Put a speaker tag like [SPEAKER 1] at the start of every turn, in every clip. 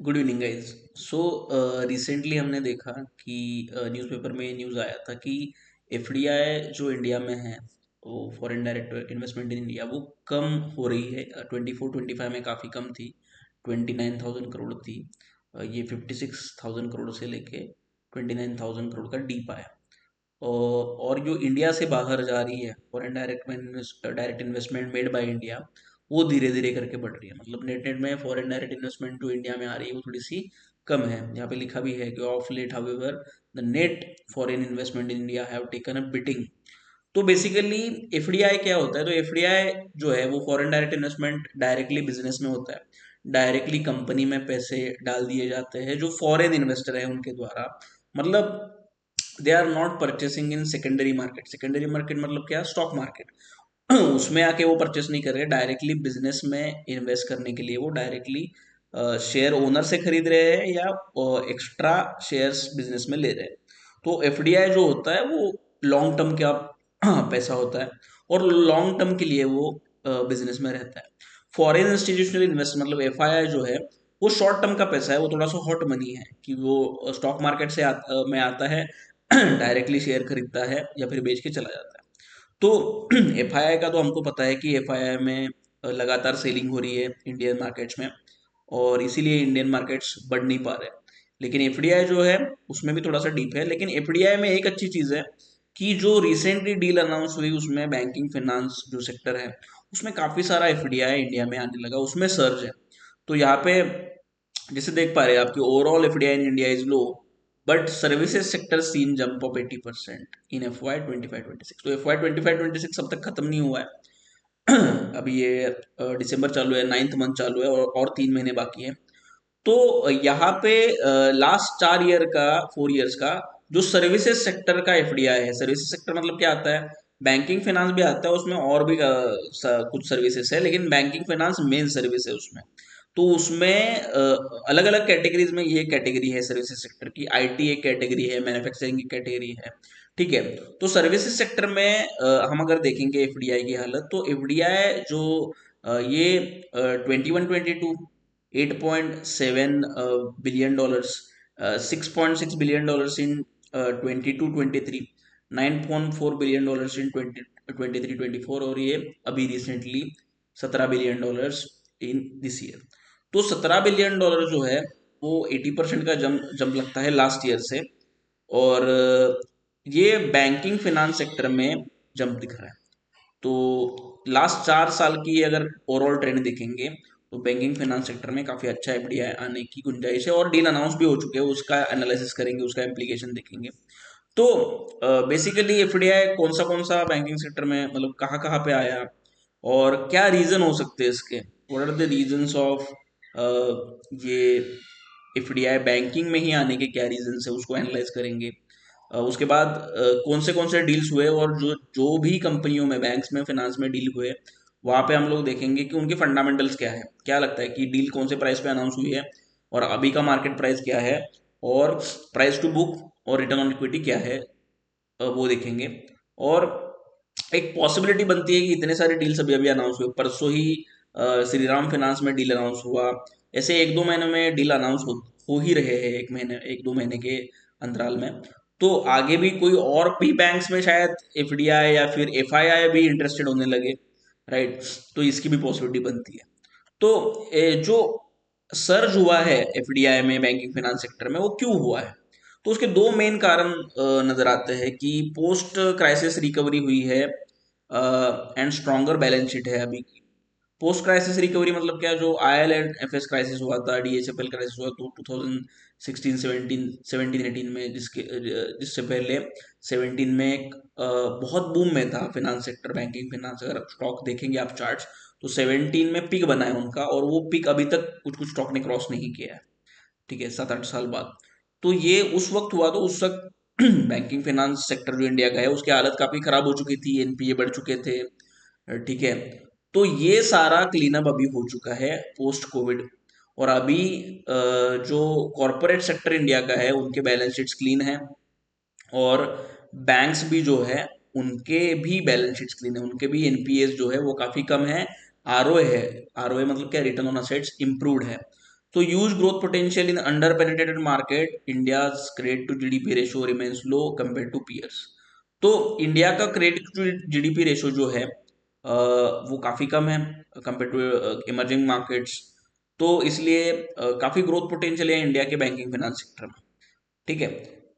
[SPEAKER 1] Good evening guys. So recently हमने देखा कि न्यूज़पेपर में न्यूज़ आया था कि एफडीआई जो इंडिया में है, वो foreign direct investment in India, वो कम हो रही है। 24-25 में काफ़ी कम थी, 29,000 करोड़ थी। ये 56,000 करोड़ से लेके 29,000 करोड़ का डीप आया। और जो इंडिया से बाहर जा रही है foreign direct investment made by India, वो धीरे धीरे करके बढ़ रही है। मतलब नेट नेट में फॉरेन डायरेक्ट इन्वेस्टमेंट जो इंडिया में आ रही है वो थोड़ी सी कम है। यहाँ पे लिखा भी है कि of late however the net foreign investment in India have taken a beating. तो बेसिकली एफडीआई क्या होता है? तो एफडीआई जो है वो foreign direct investment directly business में होता है। डायरेक्टली कंपनी में पैसे डाल दिए जाते हैं जो फॉरेन इन्वेस्टर है उनके द्वारा। मतलब they are not purchasing in secondary market. Secondary market मतलब क्या? Stock market. उसमें आके वो परचेस नहीं कर रहे, डायरेक्टली बिजनेस में इन्वेस्ट करने के लिए वो डायरेक्टली शेयर ओनर से खरीद रहे हैं या एक्स्ट्रा शेयर्स बिजनेस में ले रहे हैं। तो एफडीआई जो होता है वो लॉन्ग टर्म का पैसा होता है, और लॉन्ग टर्म के लिए वो बिजनेस में रहता है। फॉरेन इंस्टीट्यूशनल इन्वेस्ट मतलब एफआईआई जो है वो शॉर्ट टर्म का पैसा है, वो थोड़ा सा हॉट मनी है कि वो स्टॉक मार्केट से में आता है, डायरेक्टली शेयर खरीदता है या फिर बेच के चला जाता है। तो एफआईआई का तो हमको पता है कि एफआईआई में लगातार सेलिंग हो रही है इंडियन मार्केट्स में, और इसीलिए इंडियन मार्केट्स बढ़ नहीं पा रहे। लेकिन एफडीआई जो है उसमें भी थोड़ा सा डीप है। लेकिन एफडीआई में एक अच्छी चीज़ है कि जो रिसेंटली डील अनाउंस हुई उसमें बैंकिंग फाइनेंस जो सेक्टर है उसमें काफ़ी सारा एफडीआई इंडिया में आने लगा, उसमें सर्ज है। तो यहाँ पे जैसे देख पा रहे हैं आपकी overall FDI in India is low, but services sector seen jump of 80% in FY 25-26। तो FY 25-26 अब तक खत्म नहीं हुआ है। अभी ये दिसंबर चालू है, 9th मंथ चालू है, और 3 महीने बाकी है। तो यहाँ पे लास्ट 4 ईयर का 4 ईयर्स का जो सर्विसेज सेक्टर का एफडीआई है, सर्विसेज सेक्टर मतलब क्या आता है? बैंकिंग फाइनेंस भी आता है उसमें, और भी कुछ सर्विसेज है, लेकिन बैंकिंग फाइनेंस मेन सर्विस है उसमें। तो उसमें अलग अलग कैटेगरीज में ये कैटेगरी है सर्विसेज सेक्टर की। आईटी एक कैटेगरी है, मैन्युफैक्चरिंग की कैटेगरी है। ठीक है। तो सर्विसेज सेक्टर में हम अगर देखेंगे एफडीआई की हालत, तो एफडीआई जो ये 21-22 $8.7 billion, $6.6 billion in 22-23, $9.4 billion in 2023-24, और ये अभी recently $17 billion in this year. तो $17 बिलियन जो है वो 80% का जंप लगता है लास्ट ईयर से। और ये बैंकिंग फाइनेंस सेक्टर में जंप दिख रहा है। तो लास्ट 4 साल की अगर ओवरऑल ट्रेंड देखेंगे तो बैंकिंग फाइनेंस सेक्टर में काफ़ी अच्छा एफडीआई आने की गुंजाइश है, और डील अनाउंस भी हो चुके हैं, उसका एनालिसिस करेंगे, उसका इम्प्लीकेशन देखेंगे। तो बेसिकली एफडीआई कौन सा बैंकिंग सेक्टर में, मतलब कहाँ कहाँ पे आया, और क्या रीज़न हो सकते हैं इसके, what are the reasons of ये एफडीआई बैंकिंग में ही आने के क्या रीजंस है, उसको एनालाइज करेंगे। उसके बाद कौन से डील्स हुए, और जो जो भी कंपनियों में, बैंक्स में, फाइनेंस में डील हुए, वहाँ पे हम लोग देखेंगे कि उनके फंडामेंटल्स क्या है। क्या लगता है कि डील कौन से प्राइस पे अनाउंस हुई है, और अभी का मार्केट प्राइस क्या है, और प्राइस टू बुक और रिटर्न ऑन इक्विटी क्या है, वो देखेंगे। और एक पॉसिबिलिटी बनती है कि इतने सारे डील्स अभी अभी अनाउंस हुए, परसों ही श्रीराम फाइनेंस में डील अनाउंस हुआ। ऐसे 1-2 महीने में डील अनाउंस हो ही रहे हैं, 1 2 महीने के अंतराल में। तो आगे भी कोई और भी बैंक्स में शायद एफडीआई या फिर एफआईआई भी इंटरेस्टेड होने लगे, राइट? तो इसकी भी पॉसिबिलिटी बनती है। तो जो सर्ज हुआ है एफडीआई में बैंकिंग फाइनेंस सेक्टर में, वो क्यों हुआ है? तो उसके दो मेन कारण नजर आते हैं कि पोस्ट क्राइसिस रिकवरी हुई है, एंड स्ट्रॉन्गर बैलेंस शीट है अभी की। पोस्ट क्राइसिस रिकवरी मतलब क्या? जो आईएल एंड एफएस क्राइसिस हुआ था, डीएचएफएल क्राइसिस हुआ तो 2016-17 में, जिससे पहले 17 में एक बहुत बूम में था फिनांस सेक्टर, बैंकिंग फिनांस। अगर स्टॉक देखेंगे आप चार्ट्स, तो 17 में पिक बना है उनका, और वो पिक अभी तक कुछ कुछ स्टॉक ने क्रॉस नहीं किया है। ठीक है, 7-8 साल बाद। तो ये उस वक्त हुआ, तो उस वक्त बैंकिंग फाइनेंस सेक्टर जो इंडिया का है उसकी हालत काफी खराब हो चुकी थी, एनपीए बढ़ चुके थे। ठीक है। तो ये सारा क्लीन अप अभी हो चुका है पोस्ट कोविड। और अभी जो कॉरपोरेट सेक्टर इंडिया का है उनके बैलेंस शीट्स क्लीन है, और बैंक्स भी जो है उनके भी बैलेंस शीट्स क्लीन है, उनके भी एनपीएस जो है वो काफी कम है। आरओए है, आरओए मतलब क्या? रिटर्न ऑन असेट्स इम्प्रूव्ड है। So huge growth potential in under-penetrated market. India's credit to GDP ratio remains low compared to peers. तो इंडिया का क्रेडिट टू जीडीपी रेशो जो है वो काफी कम है कंपेयर टू इमर्जिंग मार्केट्स। तो इसलिए काफी ग्रोथ पोटेंशियल है इंडिया के बैंकिंग फाइनेंस सेक्टर में। ठीक है।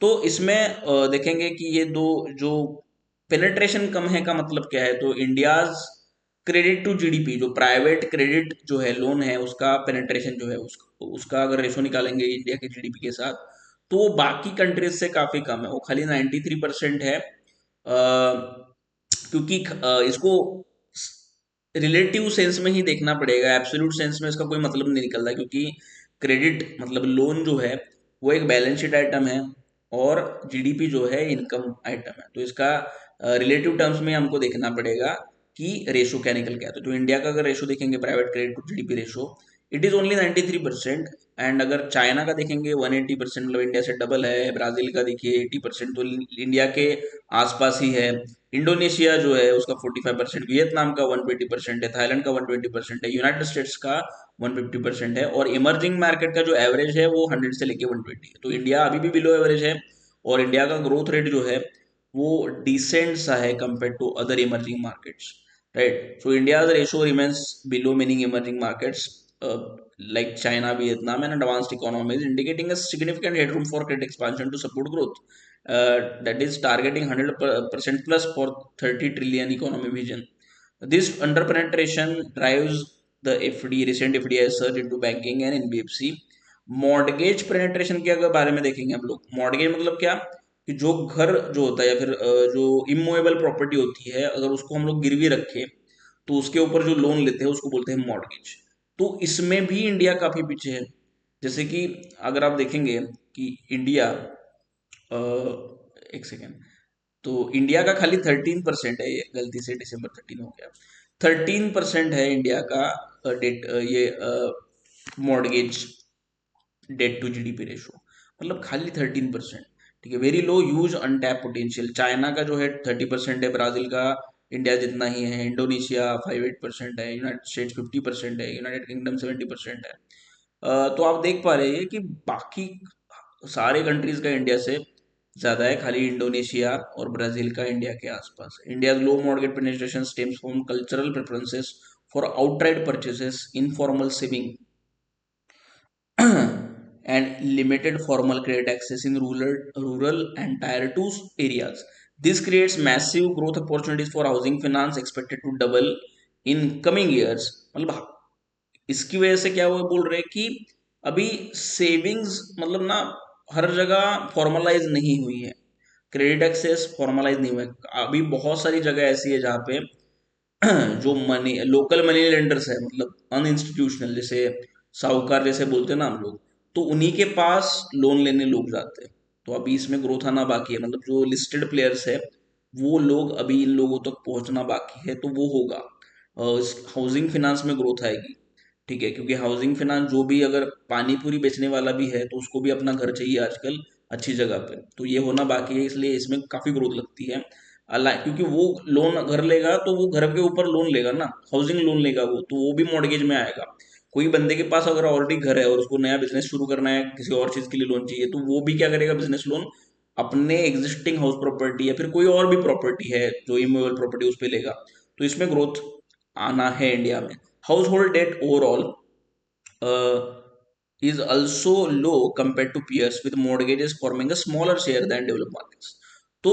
[SPEAKER 1] तो इसमें देखेंगे कि ये दो जो पेनेट्रेशन कम है का मतलब क्या है, तो इंडियाज क्रेडिट टू जीडीपी, जो प्राइवेट क्रेडिट जो है लोन है उसका पेनेट्रेशन जो है उसका अगर रेशो निकालेंगे इंडिया के जीडीपी के साथ, तो वो बाकी कंट्रीज से काफी कम है, वो खाली 93% है। क्योंकि इसको रिलेटिव सेंस में ही देखना पड़ेगा, एब्सोल्यूट सेंस में इसका कोई मतलब नहीं निकलता, क्योंकि क्रेडिट मतलब लोन जो है वो एक बैलेंस शीट आइटम है और जीडीपी जो है इनकम आइटम है। तो इसका रिलेटिव टर्म्स में हमको देखना पड़ेगा कि रेशो क्या निकल के आता है। तो इंडिया का अगर रेशो देखेंगे private credit to GDP ratio, it is only 93%। And अगर चाइना का देखेंगे 180%, मतलब इंडिया से डबल है। ब्राजील का देखिए 80%, तो इंडिया के आसपास ही है। इंडोनेशिया जो है उसका 45%, वियतनाम का 120% है, थाईलैंड का 120% है, यूनाइटेड स्टेट्स का 150% है, और इमर्जिंग मार्केट का जो एवरेज है वो 100 से लेके 120 है। तो इंडिया अभी भी बिलो एवरेज है, और इंडिया का ग्रोथ रेट जो है वो डिसेंट सा है compare to other emerging markets, right. So India ratio remains below meaning emerging markets like China, Vietnam, and advanced economies, indicating a significant headroom for credit expansion to support growth. That is targeting 100% plus for 30 trillion economy vision. This underpenetration drives the FD recent FDI surge into banking and NBFC. Mortgage penetration के अगर बारे में देखेंगे हम लोग, mortgage मतलब क्या, कि जो घर जो होता है या फिर जो इमूवेबल प्रॉपर्टी होती है, अगर उसको हम लोग गिरवी रखे तो उसके ऊपर जो लोन लेते हैं उसको बोलते हैं मॉर्गेज। तो इसमें भी इंडिया काफी पीछे है। जैसे कि अगर आप देखेंगे कि इंडिया, एक सेकेंड, तो इंडिया का खाली 13% है, ये गलती से December 13 हो गया, 13% है इंडिया का डेट, ये mortgage debt to GDP ratio, मतलब खाली 13%। ठीक है, very low use untapped potential. China का जो है 30% है, ब्राजील का इंडिया जितना ही है, इंडोनेशिया 58% है, यूनाइटेड स्टेट्स 50% है, यूनाइटेड किंगडम 70% है। तो आप देख पा रहे हैं कि बाकी सारे कंट्रीज का इंडिया से ज्यादा है, खाली इंडोनेशिया और ब्राजील का इंडिया के आसपास। India low mortgage penetration stems from cultural preferences for outright purchases, informal saving and limited formal credit access in rural and tier 2 areas. This creates massive growth opportunities for housing finance expected to double in coming years। मतलब इसकी वजह से क्या वो बोल रहे हैं कि अभी सेविंग्स मतलब ना हर जगह फॉर्मलाइज नहीं हुई है, क्रेडिट एक्सेस फॉर्मलाइज नहीं हुआ है। अभी बहुत सारी जगह ऐसी है जहाँ पे जो मनी लोकल मनी लेंडर्स है, मतलब अनइंस्टीट्यूशनल, जैसे साहूकार जैसे बोलते हैं ना हम लोग, तो उन्हीं के पास लोन लेने लोग जाते हैं। तो अभी इसमें ग्रोथ आना बाकी है, मतलब जो लिस्टेड प्लेयर्स है वो लोग, अभी इन लोगों तक पहुंचना बाकी है, तो वो होगा। हाउसिंग फिनांस में ग्रोथ आएगी। ठीक है, क्योंकि हाउसिंग फाइनेंस जो भी अगर पानी पूरी बेचने वाला भी है तो उसको भी अपना घर चाहिए आजकल अच्छी जगह पे, तो ये होना बाकी है, इसलिए इसमें काफी ग्रोथ लगती है। क्योंकि वो लोन घर लेगा तो वो घर के ऊपर लोन लेगा ना, हाउसिंग लोन लेगा वो, तो वो भी मॉर्गेज में आएगा। कोई बंदे के पास अगर ऑलरेडी घर है और उसको नया बिजनेस शुरू करना है, किसी और चीज के लिए लोन चाहिए, तो वो भी क्या करेगा, बिजनेस लोन अपने एग्जिस्टिंग हाउस प्रॉपर्टी या फिर कोई और भी प्रॉपर्टी है जो इमूवेबल प्रॉपर्टी उस पर लेगा। तो इसमें ग्रोथ आना है इंडिया में। Household debt overall is also low compared to peers with mortgages forming a smaller share than developed markets। तो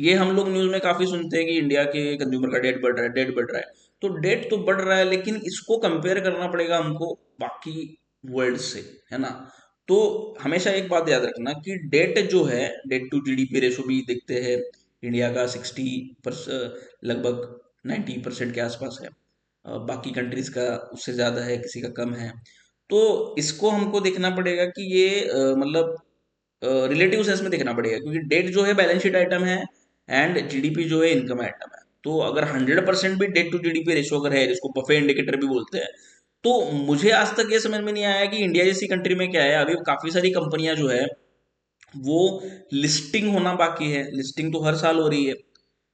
[SPEAKER 1] ये हम लोग न्यूज में काफी सुनते हैं कि इंडिया के कंज्यूमर का डेट बढ़ रहा है, डेट बढ़ रहा है। तो डेट तो बढ़ रहा है, लेकिन इसको कंपेयर करना पड़ेगा हमको बाकी वर्ल्ड से, है ना। तो हमेशा एक बात याद रखना कि डेट जो है, डेट टू जीडीपी रेशो भी देखते हैं, इंडिया का 60% लगभग 90% के आसपास है। बाकी कंट्रीज का उससे ज्यादा है, किसी का कम है। तो इसको हमको देखना पड़ेगा कि ये मतलब रिलेटिव सेंस में देखना पड़ेगा, क्योंकि डेट जो है बैलेंस शीट आइटम है एंड जीडीपी जो है इनकम आइटम है। तो अगर 100% भी डेट टू जीडीपी रेशो अगर है, जिसको बफे इंडिकेटर भी बोलते हैं, तो मुझे आज तक ये समझ में नहीं आया कि इंडिया जैसी कंट्री में क्या है। अभी काफी सारी कंपनियां जो है वो लिस्टिंग होना बाकी है, लिस्टिंग तो हर साल हो रही है,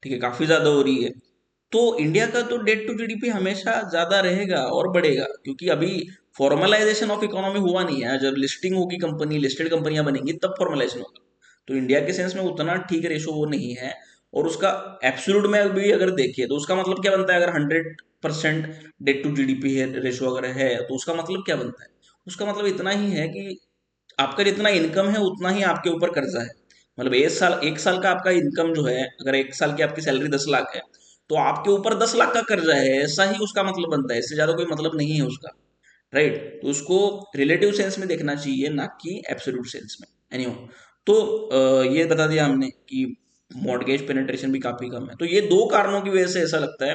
[SPEAKER 1] ठीक है, काफी ज्यादा हो रही है। तो इंडिया का तो डेट टू जीडीपी हमेशा ज्यादा रहेगा और बढ़ेगा, क्योंकि अभी फॉर्मलाइजेशन ऑफ इकोनॉमी हुआ नहीं है। जब लिस्टिंग होगी, कंपनी लिस्टेड कंपनियां बनेंगी, तब फॉर्मलाइजेशन होगा। तो इंडिया के सेंस में उतना ठीक रेशो वो नहीं है। और उसका एब्सोल्यूट में भी अगर देखिए तो उसका मतलब क्या बनता है, अगर 100% डेट टू जीडीपी है रेशो अगर है, तो उसका मतलब क्या बनता है? उसका मतलब इतना ही है कि आपका जितना इनकम है उतना ही आपके ऊपर कर्जा है। मतलब एक साल का आपका इनकम जो है, अगर एक साल की आपकी सैलरी 10 लाख है, तो आपके ऊपर 10 लाख का कर्जा है, ऐसा ही उसका मतलब बनता है। इससे ज्यादा कोई मतलब नहीं है उसका। राइट? तो उसको रिलेटिव सेंस में देखना चाहिए, ना कि एब्सोल्यूट सेंस में। एनीहो, तो ये बता दिया हमने कि मॉर्गेज पेनिट्रेशन भी काफी कम है। तो ये दो कारणों की वजह से ऐसा लगता है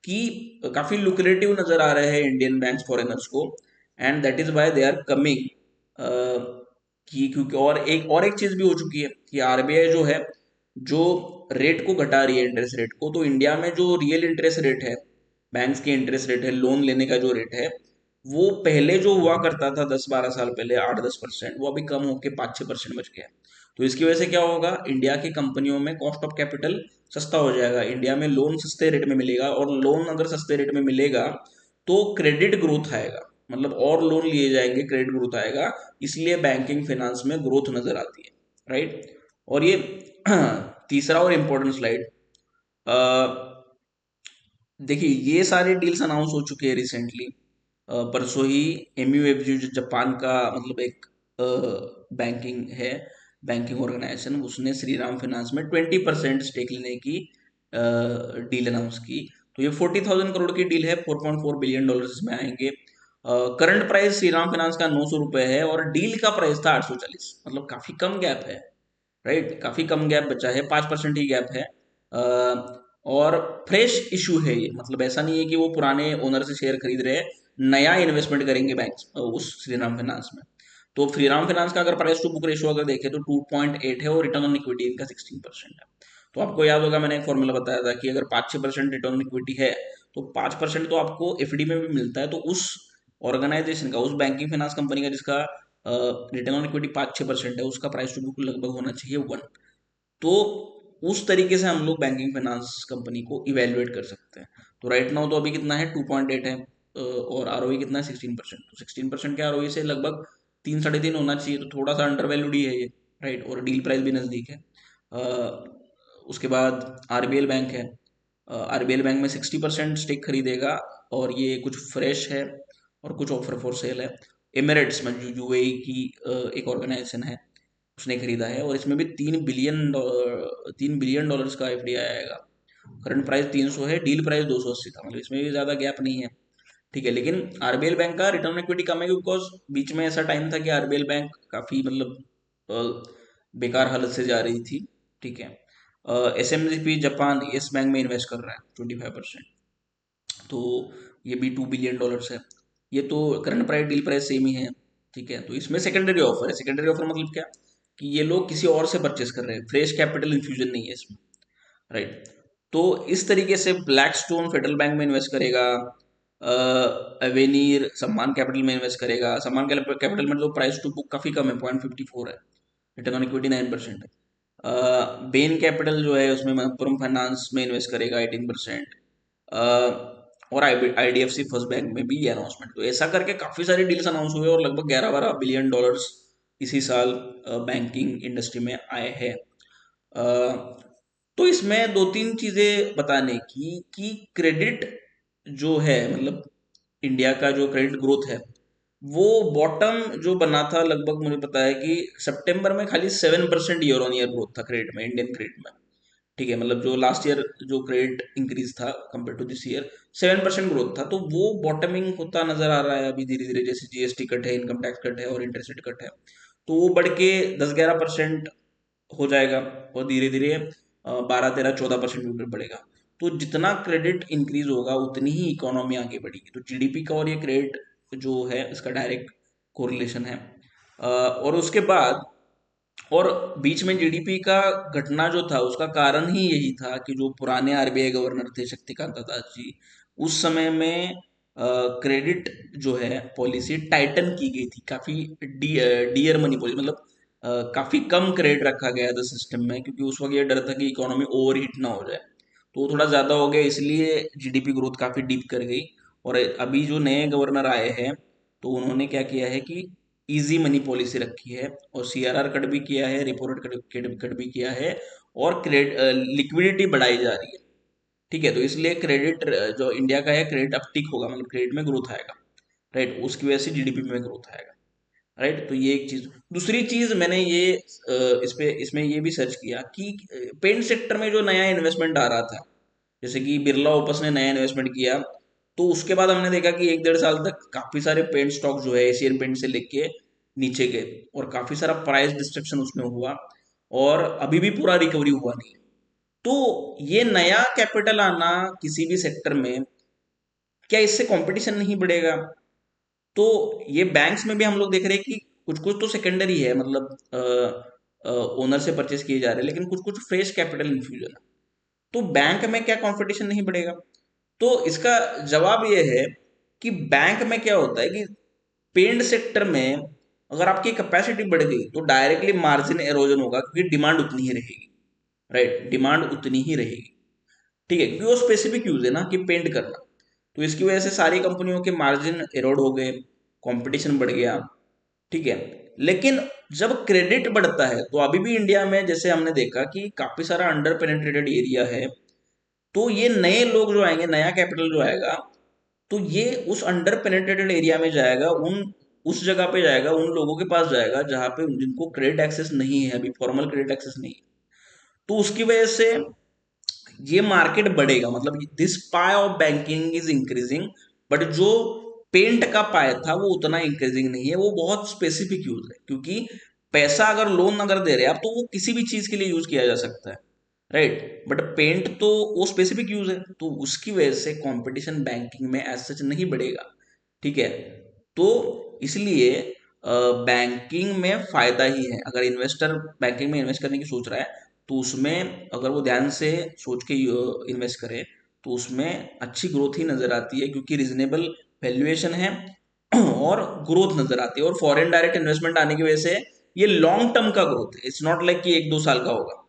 [SPEAKER 1] कि काफी लुक्रेटिव नजर आ रहे हैं इंडियन बैंक्स फॉरेनर्स को, and that is why they are coming. कि क्योंकि और एक चीज भी हो चुकी है कि आरबीआई जो है, जो रेट को घटा रही है, इंटरेस्ट रेट को। तो इंडिया में जो रियल इंटरेस्ट रेट है, बैंक्स के इंटरेस्ट रेट है, लोन लेने का जो रेट है, वो पहले जो हुआ करता था 10-12 साल पहले 8-10%, वो अभी कम होकर 5-6% बच गया। तो इसकी वजह से क्या होगा, इंडिया की कंपनियों में कॉस्ट ऑफ कैपिटल सस्ता हो जाएगा, इंडिया में लोन सस्ते रेट में मिलेगा, और लोन अगर सस्ते रेट में मिलेगा तो क्रेडिट ग्रोथ आएगा। मतलब और लोन लिए जाएंगे, क्रेडिट ग्रोथ आएगा। इसलिए बैंकिंग फाइनेंस में ग्रोथ नजर आती है। राइट? और ये तीसरा और इम्पोर्टेंट स्लाइड, देखिए ये सारे डील्स अनाउंस हो चुके हैं रिसेंटली। परसों ही एमयूएफजी जो जापान का मतलब एक बैंकिंग है, बैंकिंग ऑर्गेनाइजेशन, उसने श्रीराम फाइनेंस में 20% स्टेक लेने की डील अनाउंस की। तो ये 40,000 करोड़ की डील है, $4.4 बिलियन इसमें आएंगे। करंट प्राइस श्रीराम फाइनेंस का 900 रुपये है, और डील का प्राइस था 840। मतलब काफी कम गैप है। राइट? काफी कम गैप बचा है, 5% ही गैप है। और फ्रेश इशू है ये, मतलब ऐसा नहीं है कि वो पुराने ओनर से शेयर खरीद रहे हैं, नया इन्वेस्टमेंट करेंगे बैंक उस श्रीराम फाइनेंस में। तो श्रीराम फाइनेंस का अगर प्राइस टू बुक रेशियो अगर देखें तो 2.8 है, और रिटर्न ऑन इक्विटी इनका 16% है। तो आपको याद होगा मैंने एक फॉर्मूला बताया था कि अगर 5-6% रिटर्न ऑन इक्विटी है, तो 5% तो आपको एफडी में भी मिलता है। तो उस ऑर्गेनाइजेशन का, उस बैंकिंग फाइनेंस कंपनी का जिसका रिटर्न ऑन इक्विटी 5-6% है, उसका प्राइस टू बुक लगभग होना चाहिए 1। तो उस तरीके से हम लोग बैंकिंग फाइनेंस कंपनी को इवेल्युएट कर सकते हैं। तो राइट नाउ तो अभी कितना है, 2.8 है, और आरओई कितना है, 16%। तो 16% के आरओई से लगभग 3-3.5 होना चाहिए, तो थोड़ा सा अंडर वैल्यूड ही है ये। राइट? और डील प्राइस भी नज़दीक है। उसके बाद आरबीएल बैंक है। आरबीएल बैंक में 60% स्टेक खरीदेगा, और ये कुछ फ्रेश है और कुछ ऑफर फॉर सेल है। एमिरेट्स में जो यूएई की एक ऑर्गेनाइजेशन है, उसने खरीदा है, और इसमें भी $3 बिलियन का एफडीआई आएगा। करंट प्राइस 300 है, डील प्राइस 280 था। मतलब इसमें भी ज्यादा गैप नहीं है। ठीक है, लेकिन आरबीएल बैंक का रिटर्न इक्विटी कम है, बिकॉज बीच में ऐसा टाइम था कि आरबीएल बैंक काफी मतलब बेकार हालत से जा रही थी। ठीक है। एसएमजीपी जापान येस बैंक में इन्वेस्ट कर रहा है 25%। तो ये भी $2 बिलियन है। ये तो current price deal price same ही है। ठीक है, तो इसमें सेकेंडरी ऑफर है। सेकेंडरी ऑफर मतलब क्या, कि ये लोग किसी और से परचेस कर रहे हैं, फ्रेश कैपिटल इन्फ्यूजन नहीं है इसमें। राइट? तो इस तरीके से ब्लैक स्टोन फेडरल बैंक में इन्वेस्ट करेगा, एवेनीर सम्मान कैपिटल में इन्वेस्ट करेगा। सम्मान कैपिटल में जो प्राइस टू बुक काफी कम है, 0.54 है, रिटर्न ऑन इक्विटी 9% है। बेन कैपिटल जो है उसमें मनप्पुरम फाइनेंस में इन्वेस्ट करेगा 18%। और आईडीएफसी फर्स्ट बैंक में भी ये अनाउंसमेंट। तो ऐसा करके काफी सारे डील्स अनाउंस हुए, और लगभग $11-12 बिलियन इसी साल बैंकिंग इंडस्ट्री में आए हैं। तो इसमें दो तीन चीजें बताने की कि क्रेडिट जो है, मतलब इंडिया का जो क्रेडिट ग्रोथ है, वो बॉटम जो बना था, लगभग मुझे पता है कि सितंबर में खाली 7% ईयर ऑन ईयर ग्रोथ था क्रेडिट में, इंडियन क्रेडिट में। ठीक है, मतलब जो लास्ट ईयर जो क्रेडिट इंक्रीज था compare to this year, 7% growth था। तो वो बॉटमिंग होता नजर आ रहा है अभी धीरे धीरे, जैसे जीएसटी कट है, इनकम टैक्स कट है, और इंटरेस्ट रेट कट है। तो वो बढ़ के 10-11% हो जाएगा, और धीरे धीरे 12-13-14% भी बढ़ेगा। तो जितना क्रेडिट इंक्रीज होगा उतनी ही इकोनॉमी आगे बढ़ेगी। तो जीडीपी का और ये क्रेडिट जो है इसका डायरेक्ट कोरिलेशन है। और उसके बाद, और बीच में जीडीपी का घटना जो था उसका कारण ही यही था कि जो पुराने आरबीआई गवर्नर थे शक्तिकांत दास जी, उस समय में क्रेडिट जो है पॉलिसी टाइटन की गई थी काफी। डियर मनी पॉलिसी, मतलब काफी कम क्रेडिट रखा गया था सिस्टम में, क्योंकि उस वक्त ये डर था कि इकोनॉमी ओवर हीट ना हो जाए। तो वो थोड़ा ज्यादा हो गया, इसलिए जीडीपी ग्रोथ काफी डीप कर गई। और अभी जो नए गवर्नर आए हैं, तो उन्होंने क्या किया है कि इजी मनी पॉलिसी रखी है और सीआरआर कट भी किया है, रेपो रेट कट भी किया है, और क्रेडिट लिक्विडिटी बढ़ाई जा रही है। ठीक है, तो इसलिए क्रेडिट जो इंडिया का है, क्रेडिट अपटिक होगा, मतलब क्रेडिट में ग्रोथ आएगा, राइट, उसकी वजह से जीडीपी में ग्रोथ आएगा, राइट। तो ये एक चीज। दूसरी चीज मैंने ये इसमें ये भी सर्च किया कि पेंट सेक्टर में जो नया इन्वेस्टमेंट आ रहा था, जैसे कि बिरला ओपस ने नया इन्वेस्टमेंट किया, तो उसके बाद हमने देखा कि 1 डेढ़ साल तक काफी सारे पेंट स्टॉक जो है एशियन पेंट से लेके नीचे गए, और काफी सारा प्राइस डिस्ट्रक्शन उसमें हुआ, और अभी भी पूरा रिकवरी हुआ नहीं। तो ये नया कैपिटल आना किसी भी सेक्टर में, क्या इससे कंपटीशन नहीं बढ़ेगा? तो ये बैंक्स में भी हम लोग देख रहे हैं कि कुछ कुछ तो सेकेंडरी है, मतलब ओनर से परचेस किए जा रहे हैं, लेकिन कुछ कुछ फ्रेश कैपिटल इन्फ्यूजन है। तो बैंक में क्या कंपटीशन नहीं बढ़ेगा? तो इसका जवाब ये है कि बैंक में क्या होता है कि पेंट सेक्टर में अगर आपकी कैपेसिटी बढ़ गई तो डायरेक्टली मार्जिन एरोजन होगा, क्योंकि डिमांड उतनी ही रहेगी, राइट, डिमांड उतनी ही रहेगी। ठीक है, क्योंकि वो स्पेसिफिक यूज है ना कि पेंट करना। तो इसकी वजह से सारी कंपनियों के मार्जिन एरोड हो गए, कंपटीशन बढ़ गया। ठीक है, लेकिन जब क्रेडिट बढ़ता है तो अभी भी इंडिया में जैसे हमने देखा कि काफी सारा अंडर पेनेट्रेटेड एरिया है, तो ये नए लोग जो आएंगे, नया कैपिटल जो आएगा, तो ये उस अंडर पेनेट्रेटेड एरिया में जाएगा, उन उस जगह पे जाएगा, उन लोगों के पास जाएगा जहां पे जिनको क्रेडिट एक्सेस नहीं है, अभी फॉर्मल क्रेडिट एक्सेस नहीं है। तो उसकी वजह से ये मार्केट बढ़ेगा, मतलब this pi of banking is increasing. But जो पेंट का पाया था वो उतना इंक्रीजिंग नहीं है, वो बहुत स्पेसिफिक यूज है, क्योंकि पैसा अगर लोन अगर दे रहे हैं आप, तो वो किसी भी चीज के लिए यूज किया जा सकता है, राइट। बट पेंट तो वो स्पेसिफिक यूज है, तो उसकी वजह से कंपटीशन बैंकिंग में एज सच नहीं बढ़ेगा। ठीक है, तो इसलिए बैंकिंग में फायदा ही है। अगर इन्वेस्टर बैंकिंग में इन्वेस्ट करने की सोच रहा है, तो उसमें अगर वो ध्यान से सोच के इन्वेस्ट करे, तो उसमें अच्छी ग्रोथ ही नजर आती है, क्योंकि रिजनेबल वैल्यूएशन है और ग्रोथ नजर आती है। और फॉरेन डायरेक्ट इन्वेस्टमेंट आने की वजह से ये लॉन्ग टर्म का ग्रोथ है, इट्स नॉट लाइक कि 1 2 साल का होगा।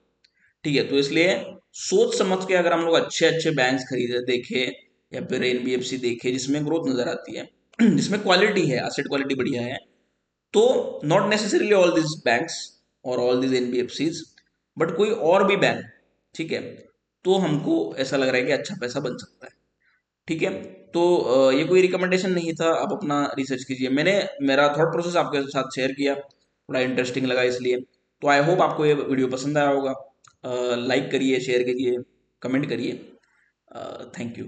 [SPEAKER 1] ठीक है, तो इसलिए सोच समझ के अगर हम लोग अच्छे अच्छे बैंक्स खरीदे देखे, या फिर एनबीएफसी देखे जिसमें ग्रोथ नजर आती है, जिसमें क्वालिटी है, एसेट क्वालिटी बढ़िया है, तो not necessarily all this banks और ऑल दिस एनबीएफसीज, बट कोई और भी बैंक, ठीक है, तो हमको ऐसा लग रहा है कि अच्छा पैसा बन सकता है। ठीक है, तो ये कोई रिकमेंडेशन नहीं था, आप अपना रिसर्च कीजिए। मैंने मेरा थॉट प्रोसेस आपके साथ शेयर किया, थोड़ा इंटरेस्टिंग लगा इसलिए। तो आई होप आपको ये वीडियो पसंद आया होगा। लाइक करिए, शेयर करिए, कमेंट करिए। Thank you.